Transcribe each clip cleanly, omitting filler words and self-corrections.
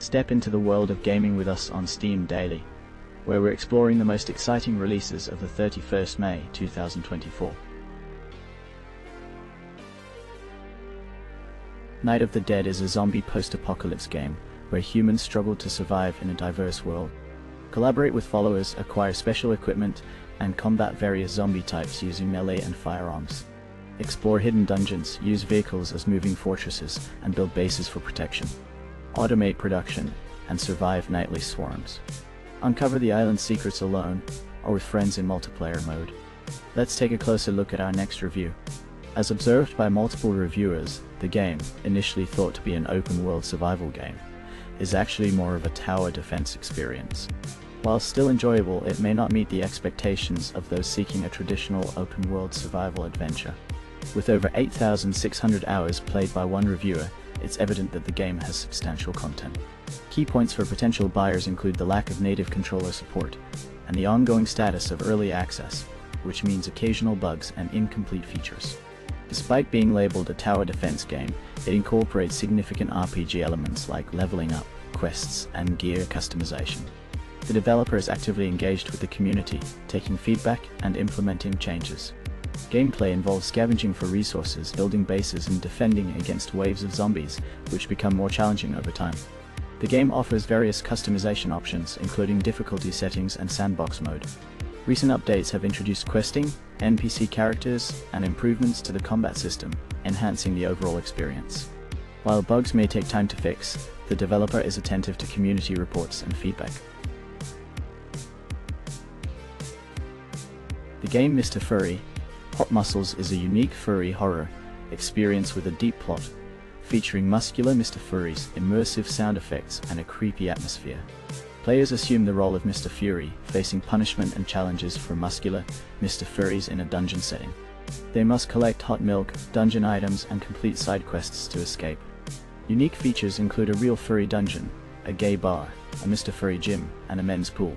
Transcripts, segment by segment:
Step into the world of gaming with us on Steam Daily, where we're exploring the most exciting releases of the 31st May 2024. Night of the Dead is a zombie post-apocalypse game where humans struggle to survive in a diverse world. Collaborate with followers, acquire special equipment, and combat various zombie types using melee and firearms. Explore hidden dungeons, use vehicles as moving fortresses, and build bases for protection. Automate production, and survive nightly swarms. Uncover the island's secrets alone, or with friends in multiplayer mode. Let's take a closer look at our next review. As observed by multiple reviewers, the game, initially thought to be an open-world survival game, is actually more of a tower defense experience. While still enjoyable, it may not meet the expectations of those seeking a traditional open-world survival adventure. With over 8,600 hours played by one reviewer, it's evident that the game has substantial content. Key points for potential buyers include the lack of native controller support, and the ongoing status of early access, which means occasional bugs and incomplete features. Despite being labeled a tower defense game, it incorporates significant RPG elements like leveling up, quests, and gear customization. The developer is actively engaged with the community, taking feedback and implementing changes. Gameplay involves scavenging for resources, building bases, and defending against waves of zombies, which become more challenging over time. The game offers various customization options, including difficulty settings and sandbox mode. Recent updates have introduced questing, NPC characters, and improvements to the combat system, enhancing the overall experience. While bugs may take time to fix, the developer is attentive to community reports and feedback. The game Mr. Furry, Hot Muscles is a unique furry horror experience with a deep plot, featuring muscular Mr. Furry's immersive sound effects and a creepy atmosphere. Players assume the role of Mr. Fury, facing punishment and challenges for muscular Mr. Furries in a dungeon setting. They must collect hot milk, dungeon items, and complete side quests to escape. Unique features include a real furry dungeon, a gay bar, a Mr. Furry gym, and a men's pool.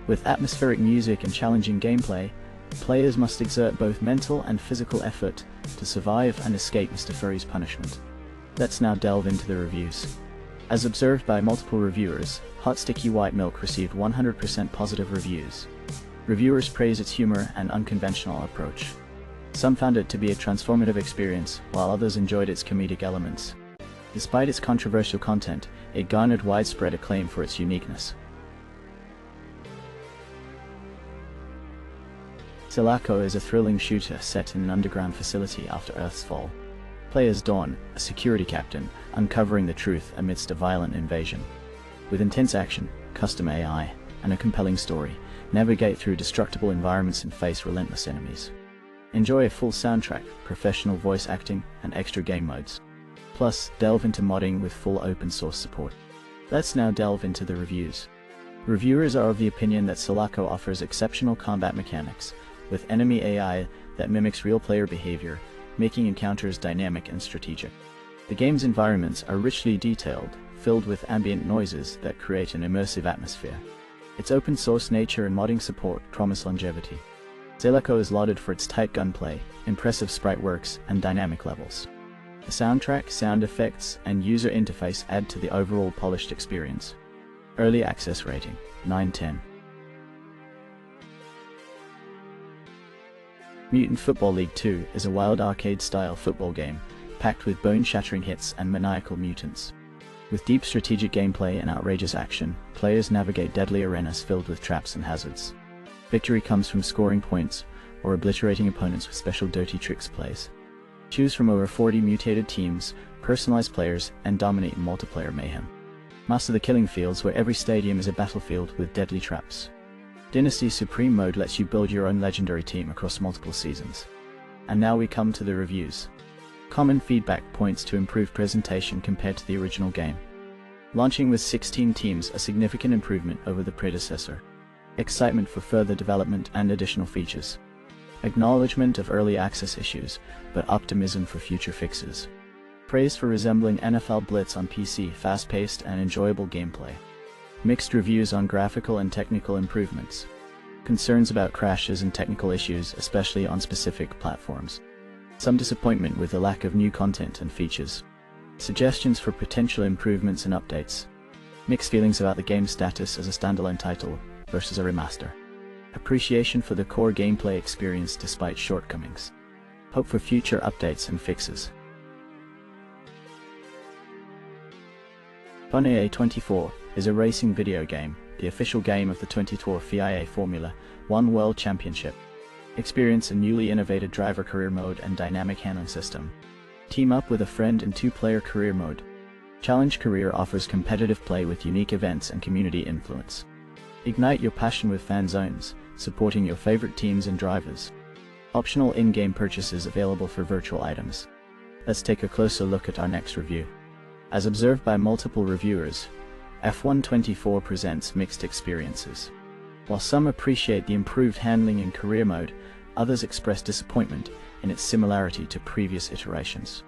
With atmospheric music and challenging gameplay, players must exert both mental and physical effort to survive and escape Mr. Furry's punishment. Let's now delve into the reviews. As observed by multiple reviewers, Hot Sticky White Milk received 100% positive reviews. Reviewers praise its humor and unconventional approach. Some found it to be a transformative experience, while others enjoyed its comedic elements. Despite its controversial content, it garnered widespread acclaim for its uniqueness. Selaco is a thrilling shooter set in an underground facility after Earth's fall. Play as Dawn, a security captain, uncovering the truth amidst a violent invasion. With intense action, custom AI, and a compelling story, navigate through destructible environments and face relentless enemies. Enjoy a full soundtrack, professional voice acting, and extra game modes. Plus, delve into modding with full open source support. Let's now delve into the reviews. Reviewers are of the opinion that Selaco offers exceptional combat mechanics, with enemy AI that mimics real player behavior, making encounters dynamic and strategic. The game's environments are richly detailed, filled with ambient noises that create an immersive atmosphere. Its open source nature and modding support promise longevity. Selaco is lauded for its tight gunplay, impressive sprite works, and dynamic levels. The soundtrack, sound effects, and user interface add to the overall polished experience. Early access rating, 9/10. Mutant Football League 2 is a wild arcade-style football game, packed with bone-shattering hits and maniacal mutants. With deep strategic gameplay and outrageous action, players navigate deadly arenas filled with traps and hazards. Victory comes from scoring points, or obliterating opponents with special dirty tricks plays. Choose from over 40 mutated teams, personalize players, and dominate in multiplayer mayhem. Master the killing fields, where every stadium is a battlefield with deadly traps. Dynasty Supreme mode lets you build your own legendary team across multiple seasons. And now we come to the reviews. Common feedback points to improved presentation compared to the original game. Launching with 16 teams, a significant improvement over the predecessor. Excitement for further development and additional features. Acknowledgement of early access issues, but optimism for future fixes. Praise for resembling NFL Blitz on PC, fast-paced and enjoyable gameplay. Mixed reviews on graphical and technical improvements. Concerns about crashes and technical issues, especially on specific platforms. Some disappointment with the lack of new content and features. Suggestions for potential improvements and updates. Mixed feelings about the game's status as a standalone title versus a remaster. Appreciation for the core gameplay experience despite shortcomings. Hope for future updates and fixes. PANICORE 24 is a racing video game, the official game of the 2012 FIA Formula 1 World Championship. Experience a newly innovated driver career mode and dynamic handling system. Team up with a friend in 2-player career mode. Challenge Career offers competitive play with unique events and community influence. Ignite your passion with fan zones, supporting your favorite teams and drivers. Optional in-game purchases available for virtual items. Let's take a closer look at our next review. As observed by multiple reviewers, F1 24 presents mixed experiences. While some appreciate the improved handling in career mode, others express disappointment in its similarity to previous iterations.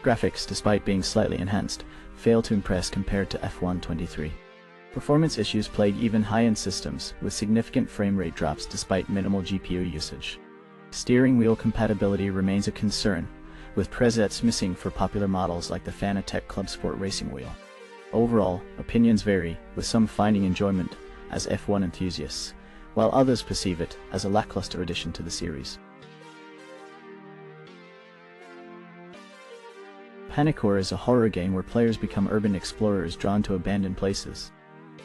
Graphics, despite being slightly enhanced, fail to impress compared to F1 23. Performance issues plague even high-end systems, with significant frame rate drops despite minimal GPU usage. Steering wheel compatibility remains a concern, with presets missing for popular models like the Fanatec Club Sport Racing Wheel. Overall, opinions vary, with some finding enjoyment as F1 enthusiasts, while others perceive it as a lackluster addition to the series. PANICORE is a horror game where players become urban explorers drawn to abandoned places.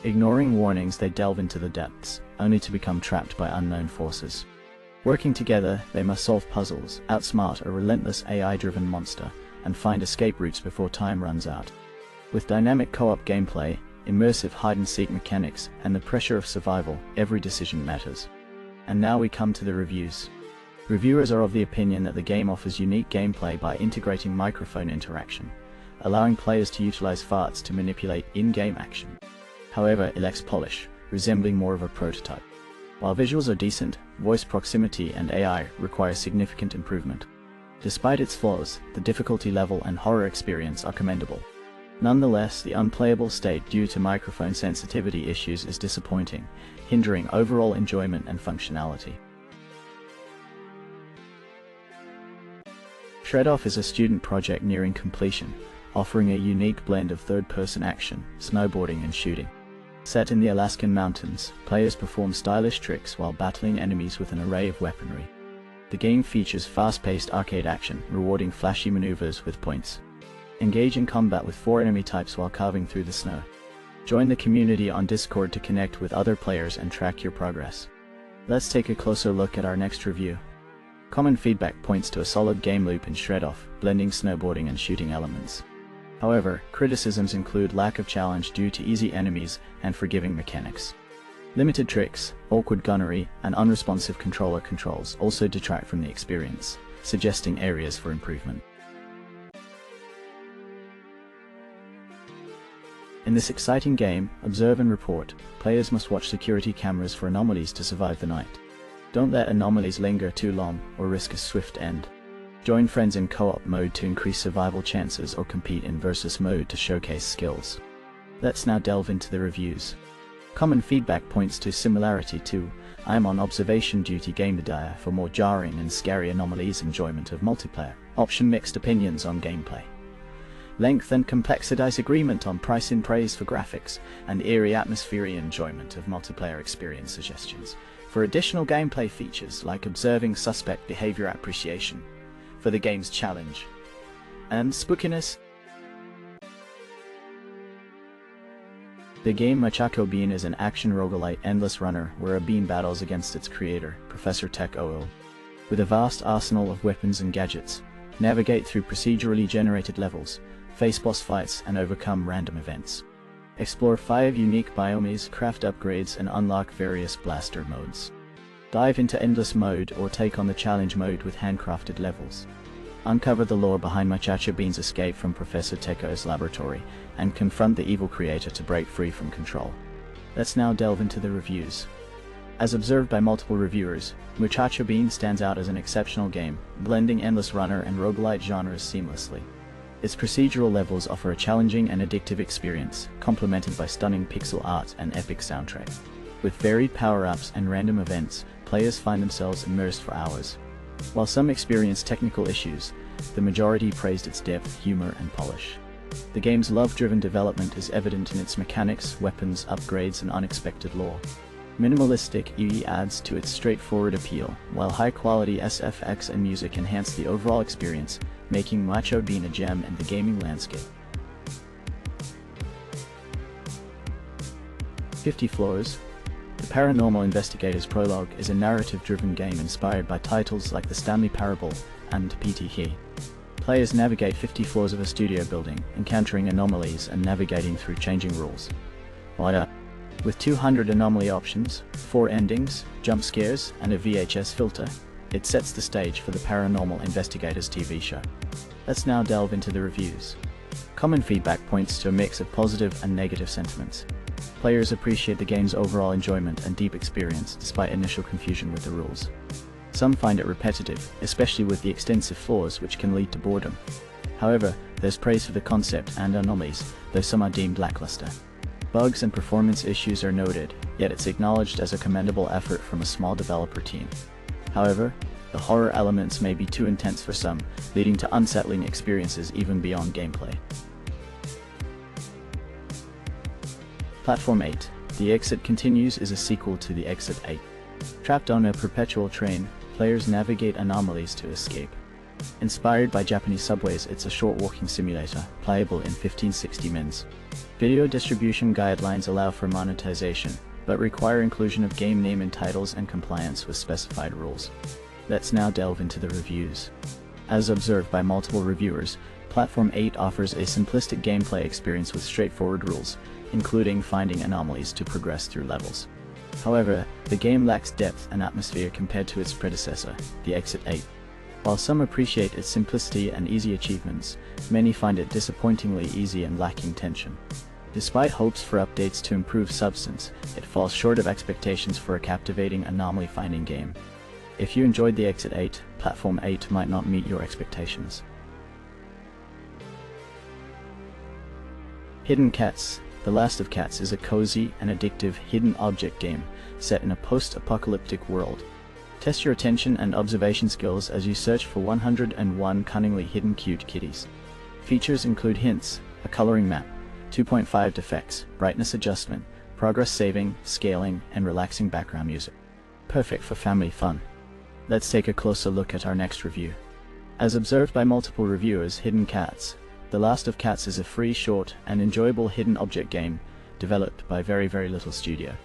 Ignoring warnings, they delve into the depths, only to become trapped by unknown forces. Working together, they must solve puzzles, outsmart a relentless AI-driven monster, and find escape routes before time runs out. With dynamic co-op gameplay, immersive hide-and-seek mechanics, and the pressure of survival, every decision matters. And now we come to the reviews. Reviewers are of the opinion that the game offers unique gameplay by integrating microphone interaction, allowing players to utilize farts to manipulate in-game action. However, it lacks polish, resembling more of a prototype. While visuals are decent, voice proximity and AI require significant improvement. Despite its flaws, the difficulty level and horror experience are commendable. Nonetheless, the unplayable state due to microphone sensitivity issues is disappointing, hindering overall enjoyment and functionality. Shred-Off is a student project nearing completion, offering a unique blend of third-person action, snowboarding and shooting. Set in the Alaskan mountains, players perform stylish tricks while battling enemies with an array of weaponry. The game features fast-paced arcade action, rewarding flashy maneuvers with points. Engage in combat with 4 enemy types while carving through the snow. Join the community on Discord to connect with other players and track your progress. Let's take a closer look at our next review. Common feedback points to a solid game loop in Shred-Off, blending snowboarding and shooting elements. However, criticisms include lack of challenge due to easy enemies and forgiving mechanics. Limited tricks, awkward gunnery, and unresponsive controller controls also detract from the experience, suggesting areas for improvement. In this exciting game, observe and report, players must watch security cameras for anomalies to survive the night. Don't let anomalies linger too long or risk a swift end. Join friends in co-op mode to increase survival chances or compete in versus mode to showcase skills. Let's now delve into the reviews. Common feedback points to similarity to "I am on observation duty game desire for more jarring and scary anomalies enjoyment of multiplayer." Option mixed opinions on gameplay. Length and complexity disagreement on price in praise for graphics, and eerie atmosphere enjoyment of multiplayer experience suggestions. For additional gameplay features like observing suspect behavior appreciation. For the game's challenge and spookiness. The game Muchacho Bean is an action roguelite endless runner where a bean battles against its creator, Professor Tech OO. With a vast arsenal of weapons and gadgets, navigate through procedurally generated levels, face boss fights, and overcome random events. Explore 5 unique biomes, craft upgrades, and unlock various blaster modes. Dive into endless mode or take on the challenge mode with handcrafted levels. Uncover the lore behind Muchacho Bean's escape from Professor Teko's laboratory, and confront the evil creator to break free from control. Let's now delve into the reviews. As observed by multiple reviewers, Muchacho Bean stands out as an exceptional game, blending endless runner and roguelite genres seamlessly. Its procedural levels offer a challenging and addictive experience, complemented by stunning pixel art and epic soundtrack. With varied power-ups and random events, players find themselves immersed for hours. While some experience technical issues, the majority praised its depth, humor, and polish. The game's love-driven development is evident in its mechanics, weapons, upgrades, and unexpected lore. Minimalistic UE adds to its straightforward appeal, while high-quality SFX and music enhance the overall experience, making Muchacho Bean a gem in the gaming landscape. 50 Floors. The Paranormal Investigator's Prologue is a narrative-driven game inspired by titles like The Stanley Parable and PTH. Players navigate 50 floors of a studio building, encountering anomalies and navigating through changing rules. With 200 anomaly options, 4 endings, jump scares, and a VHS filter, it sets the stage for the Paranormal Investigators TV show. Let's now delve into the reviews. Common feedback points to a mix of positive and negative sentiments. Players appreciate the game's overall enjoyment and deep experience despite initial confusion with the rules. Some find it repetitive, especially with the extensive floors which can lead to boredom. However, there's praise for the concept and anomalies, though some are deemed lackluster. Bugs and performance issues are noted, yet it's acknowledged as a commendable effort from a small developer team. However, the horror elements may be too intense for some, leading to unsettling experiences even beyond gameplay. Platform 8. The Exit Continues is a sequel to The Exit 8. Trapped on a perpetual train, players navigate anomalies to escape. Inspired by Japanese subways, it's a short walking simulator, playable in 1560 mins. Video distribution guidelines allow for monetization, but require inclusion of game name in titles and compliance with specified rules. Let's now delve into the reviews. As observed by multiple reviewers, Platform 8 offers a simplistic gameplay experience with straightforward rules, including finding anomalies to progress through levels. However, the game lacks depth and atmosphere compared to its predecessor, The Exit 8. While some appreciate its simplicity and easy achievements, many find it disappointingly easy and lacking tension. Despite hopes for updates to improve substance, it falls short of expectations for a captivating anomaly-finding game. If you enjoyed The Exit 8, Platform 8 might not meet your expectations. Hidden Cats. The Last of Cats is a cozy and addictive hidden object game set in a post-apocalyptic world. Test your attention and observation skills as you search for 101 cunningly hidden cute kitties. Features include hints, a coloring map, 2.5 effects, brightness adjustment, progress saving, scaling, and relaxing background music. Perfect for family fun. Let's take a closer look at our next review. As observed by multiple reviewers, Hidden Cats. The Last of Cats is a free, short, and enjoyable hidden object game developed by Very Little Studio.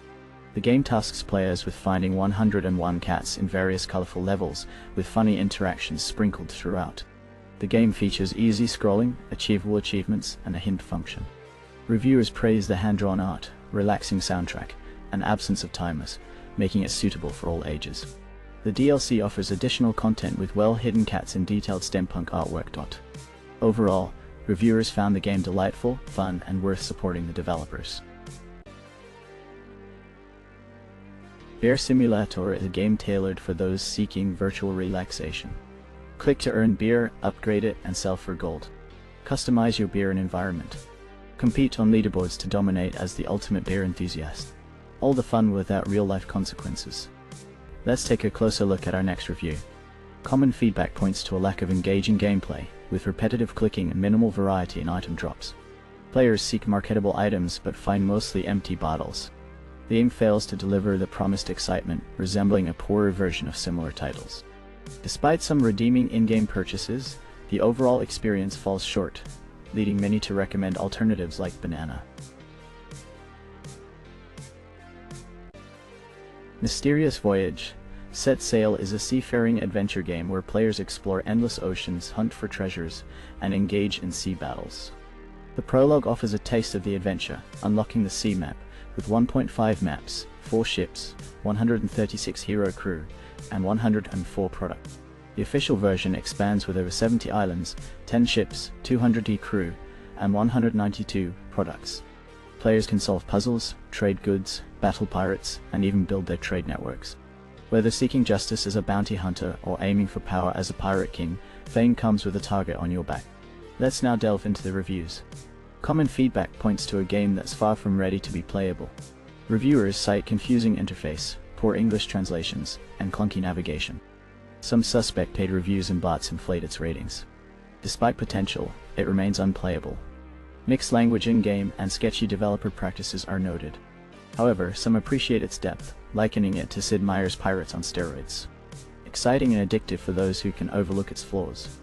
The game tasks players with finding 101 cats in various colorful levels, with funny interactions sprinkled throughout. The game features easy scrolling, achievable achievements, and a hint function. Reviewers praise the hand-drawn art, relaxing soundtrack, and absence of timers, making it suitable for all ages. The DLC offers additional content with well-hidden cats and detailed steampunk artwork. Overall, reviewers found the game delightful, fun, and worth supporting the developers. Bear Simulator is a game tailored for those seeking virtual relaxation. Click to earn beer, upgrade it, and sell for gold. Customize your beer and environment. Compete on leaderboards to dominate as the ultimate beer enthusiast. All the fun without real-life consequences. Let's take a closer look at our next review. Common feedback points to a lack of engaging gameplay, with repetitive clicking and minimal variety in item drops. Players seek marketable items but find mostly empty bottles. The game fails to deliver the promised excitement, resembling a poorer version of similar titles. Despite some redeeming in-game purchases, the overall experience falls short, leading many to recommend alternatives like Banana. Mysterious Voyage. Set Sail is a seafaring adventure game where players explore endless oceans, hunt for treasures, and engage in sea battles. The Prologue offers a taste of the adventure, unlocking the sea map, with 1.5 maps, 4 ships, 136 hero crew, and 104 products. The official version expands with over 70 islands, 10 ships, 200 crew, and 192 products. Players can solve puzzles, trade goods, battle pirates, and even build their trade networks. Whether seeking justice as a bounty hunter or aiming for power as a pirate king, fame comes with a target on your back. Let's now delve into the reviews. Common feedback points to a game that's far from ready to be playable. Reviewers cite confusing interface, poor English translations, and clunky navigation. Some suspect paid reviews and bots inflate its ratings. Despite potential, it remains unplayable. Mixed language in-game and sketchy developer practices are noted. However, some appreciate its depth, likening it to Sid Meier's Pirates on steroids. Exciting and addictive for those who can overlook its flaws.